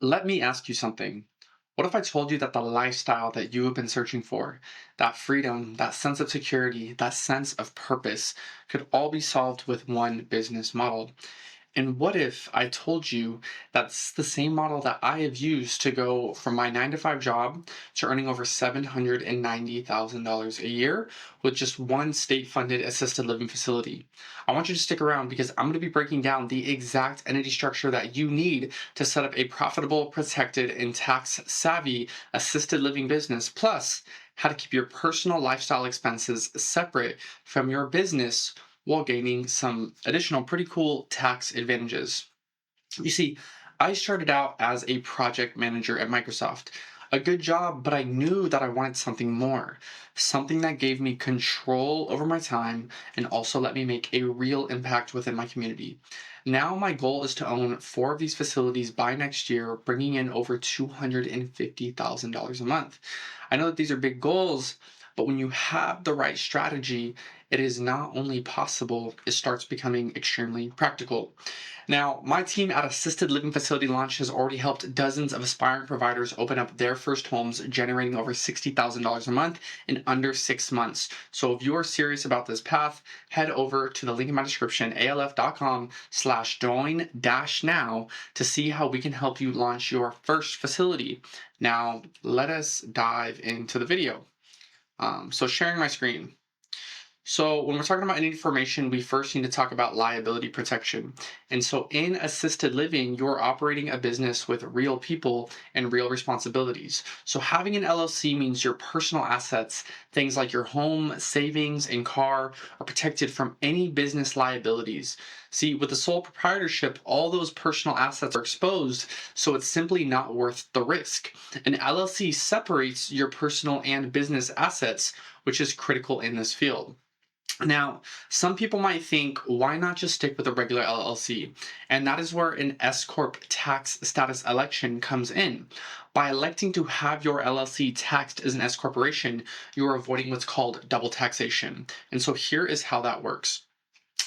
Let me ask you something. What if I told you that the lifestyle that you have been searching for, that freedom, that sense of security, that sense of purpose, could all be solved with one business model? And what if I told you that's the same model that I have used to go from my 9 to 5 job to earning over $790,000 a year with just one state funded assisted living facility? I want you to stick around because I'm going to be breaking down the exact entity structure that you need to set up a profitable, protected, and tax savvy assisted living business, plus how to keep your personal lifestyle expenses separate from your business while gaining some additional pretty cool tax advantages. You see, I started out as a project manager at Microsoft. A good job, but I knew that I wanted something more. Something that gave me control over my time and also let me make a real impact within my community. Now, my goal is to own 4 of these facilities by next year, bringing in over $250,000 a month. I know that these are big goals, but when you have the right strategy, it is not only possible, it starts becoming extremely practical. Now, my team at Assisted Living Facility Launch has already helped dozens of aspiring providers open up their first homes, generating over $60,000 a month in under 6 months. So if you are serious about this path, head over to the link in my description, alf.com/join dash now to see how we can help you launch your first facility. Now, let us dive into the video. So sharing my screen. So, when we're talking about any information, we first need to talk about liability protection. And so, in assisted living, you're operating a business with real people and real responsibilities. So, having an LLC means your personal assets, things like your home, savings, and car, are protected from any business liabilities. See, with the sole proprietorship, all those personal assets are exposed, so it's simply not worth the risk. An LLC separates your personal and business assets, which is critical in this field. Now, some people might think, why not just stick with a regular LLC? And that is where an S-Corp tax status election comes in. By electing to have your LLC taxed as an S corporation, you are avoiding what's called double taxation. And so here is how that works.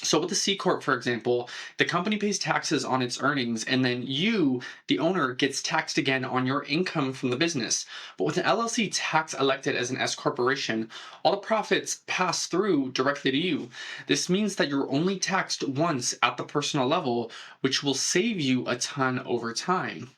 So with the C Corp, for example, the company pays taxes on its earnings, and then you, the owner, gets taxed again on your income from the business. But with an LLC tax elected as an S corporation, all the profits pass through directly to you. This means that you're only taxed once at the personal level, which will save you a ton over time.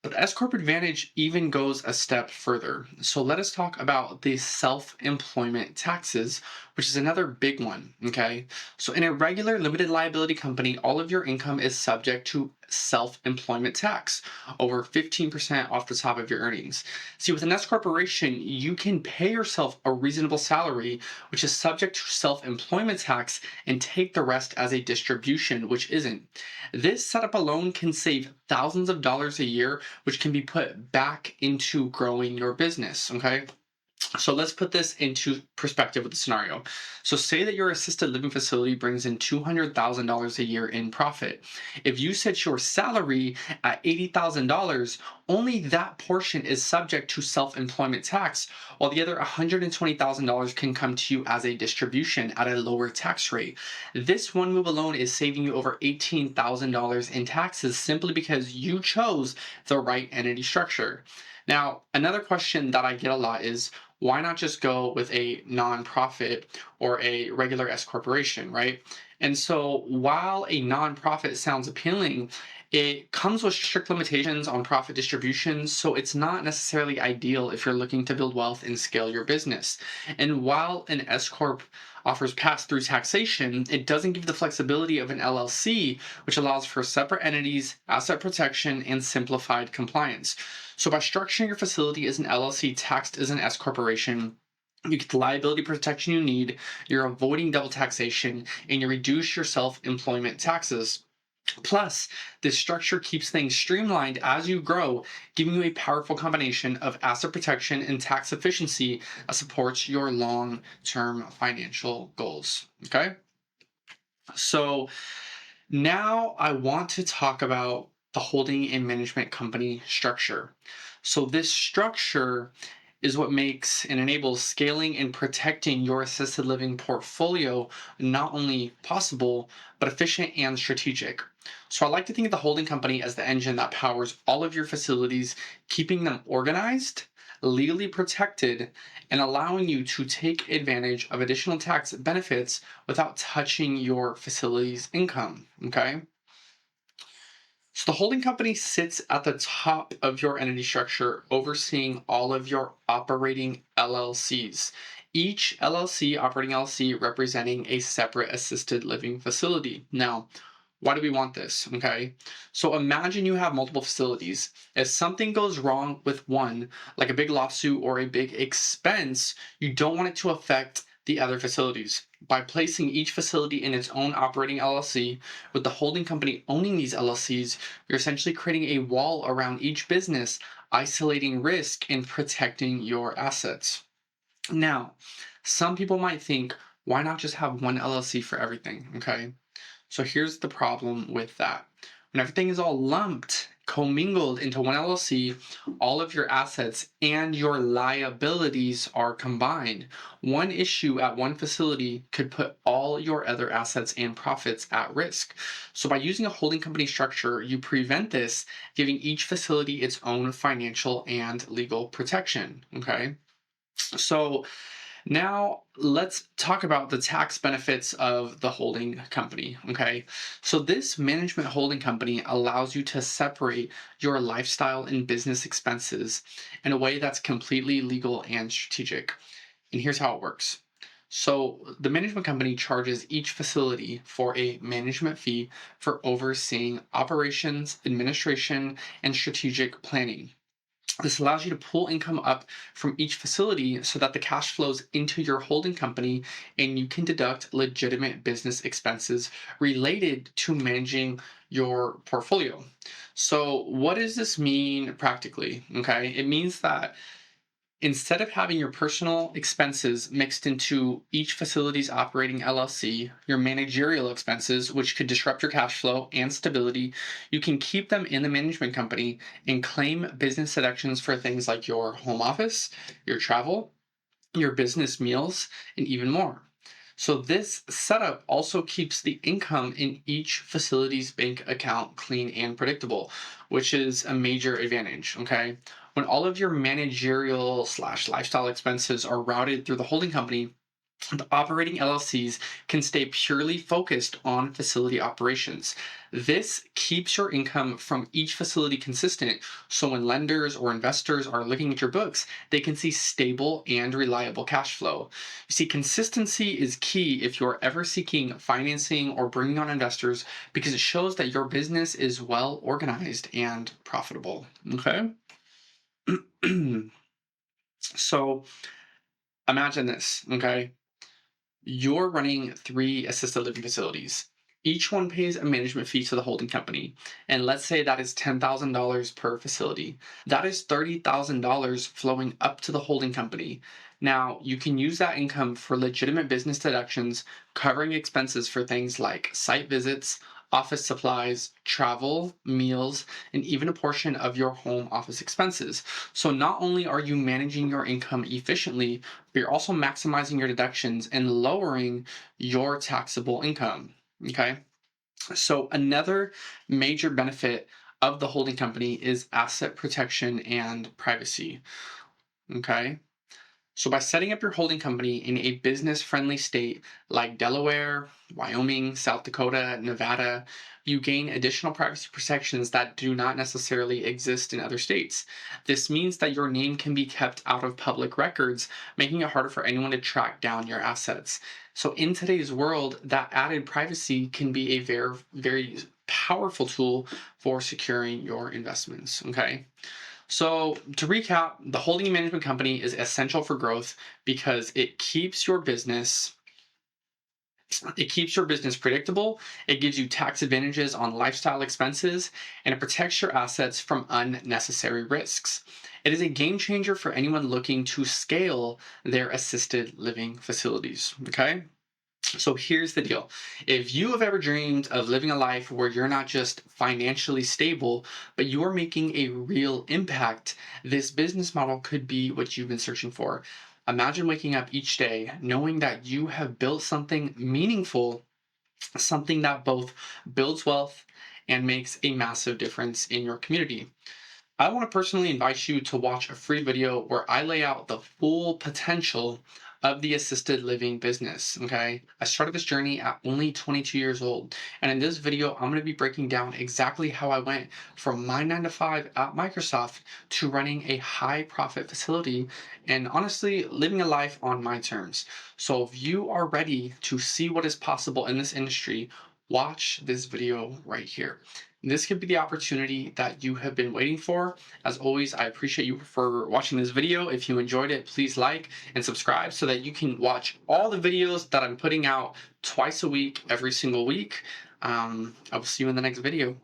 But the S Corp Advantage even goes a step further. So let us talk about the self employment taxes, which is another big one. Okay. So in a regular limited liability company, all of your income is subject to self employment tax, over 15% off the top of your earnings. See, with an S corporation, you can pay yourself a reasonable salary, which is subject to self employment tax, and take the rest as a distribution, which isn't. This setup alone can save thousands of dollars a year, which can be put back into growing your business. Okay. So let's put this into perspective with the scenario. So say that your assisted living facility brings in $200,000 a year in profit. If you set your salary at $80,000, only that portion is subject to self-employment tax, while the other $120,000 can come to you as a distribution at a lower tax rate. This one move alone is saving you over $18,000 in taxes simply because you chose the right entity structure. Now, another question that I get a lot is, why not just go with a nonprofit or a regular S corporation, right? And so while a nonprofit sounds appealing, it comes with strict limitations on profit distribution, so it's not necessarily ideal if you're looking to build wealth and scale your business. And while an S corp offers pass-through taxation, it doesn't give the flexibility of an LLC, which allows for separate entities, asset protection, and simplified compliance. So by structuring your facility as an LLC taxed as an S corporation, you get the liability protection you need, you're avoiding double taxation, and you reduce your self employment taxes. Plus, this structure keeps things streamlined as you grow, giving you a powerful combination of asset protection and tax efficiency that supports your long term financial goals. Okay? So, now I want to talk about the holding and management company structure. So, this structure is what makes and enables scaling and protecting your assisted living portfolio not only possible, but efficient and strategic. So I like to think of the holding company as the engine that powers all of your facilities, keeping them organized, legally protected, and allowing you to take advantage of additional tax benefits without touching your facility's income. Okay. So the holding company sits at the top of your entity structure, overseeing all of your operating LLCs. Each LLC, operating LLC, representing a separate assisted living facility. Now, why do we want this? Okay. So imagine you have multiple facilities. If something goes wrong with one, like a big lawsuit or a big expense, you don't want it to affect the other facilities. By placing each facility in its own operating LLC, with the holding company owning these LLCs, you're essentially creating a wall around each business, isolating risk and protecting your assets. Now, some people might think, why not just have one LLC for everything? Okay. So here's the problem with that. When everything is all lumped, commingled into one LLC, all of your assets and your liabilities are combined. One issue at one facility could put all your other assets and profits at risk. So by using a holding company structure, you prevent this, giving each facility its own financial and legal protection. Okay. So now, let's talk about the tax benefits of the holding company. Okay. So, this management holding company allows you to separate your lifestyle and business expenses in a way that's completely legal and strategic. And here's how it works. So, the management company charges each facility for a management fee for overseeing operations, administration, and strategic planning. This allows you to pull income up from each facility so that the cash flows into your holding company and you can deduct legitimate business expenses related to managing your portfolio. So, what does this mean practically? Okay, it means that instead of having your personal expenses mixed into each facility's operating LLC, your managerial expenses, which could disrupt your cash flow and stability, you can keep them in the management company and claim business deductions for things like your home office, your travel, your business meals, and even more. So, this setup also keeps the income in each facility's bank account clean and predictable, which is a major advantage. Okay. When all of your managerial slash lifestyle expenses are routed through the holding company, the operating LLCs can stay purely focused on facility operations. This keeps your income from each facility consistent, so when lenders or investors are looking at your books, they can see stable and reliable cash flow. You see, consistency is key if you're ever seeking financing or bringing on investors because it shows that your business is well organized and profitable. Okay? So imagine this, okay? You're running three assisted living facilities. Each one pays a management fee to the holding company. And let's say that is $10,000 per facility. That is $30,000 flowing up to the holding company. Now, you can use that income for legitimate business deductions, covering expenses for things like site visits, office supplies, travel, meals, and even a portion of your home office expenses. So, not only are you managing your income efficiently, but you're also maximizing your deductions and lowering your taxable income. Okay. So, another major benefit of the holding company is asset protection and privacy. Okay. So, by setting up your holding company in a business friendly state like Delaware, Wyoming, South Dakota, Nevada, you gain additional privacy protections that do not necessarily exist in other states. This means that your name can be kept out of public records, making it harder for anyone to track down your assets. So, in today's world, that added privacy can be a very, very powerful tool for securing your investments. Okay. So, to recap, the holding management company is essential for growth because it keeps your business predictable, it gives you tax advantages on lifestyle expenses, and it protects your assets from unnecessary risks. It is a game changer for anyone looking to scale their assisted living facilities, okay? So here's the deal. If you have ever dreamed of living a life where you're not just financially stable, but you're making a real impact, this business model could be what you've been searching for. Imagine waking up each day knowing that you have built something meaningful, something that both builds wealth and makes a massive difference in your community. I want to personally invite you to watch a free video where I lay out the full potential of the assisted living business. Okay. I started this journey at only 22 years old. And in this video, I'm going to be breaking down exactly how I went from my 9 to 5 at Microsoft to running a high profit facility and honestly living a life on my terms. So if you are ready to see what is possible in this industry, watch this video right here. This could be the opportunity that you have been waiting for. As always, I appreciate you for watching this video. If you enjoyed it, please like and subscribe so that you can watch all the videos that I'm putting out twice a week, every single week. I will see you in the next video.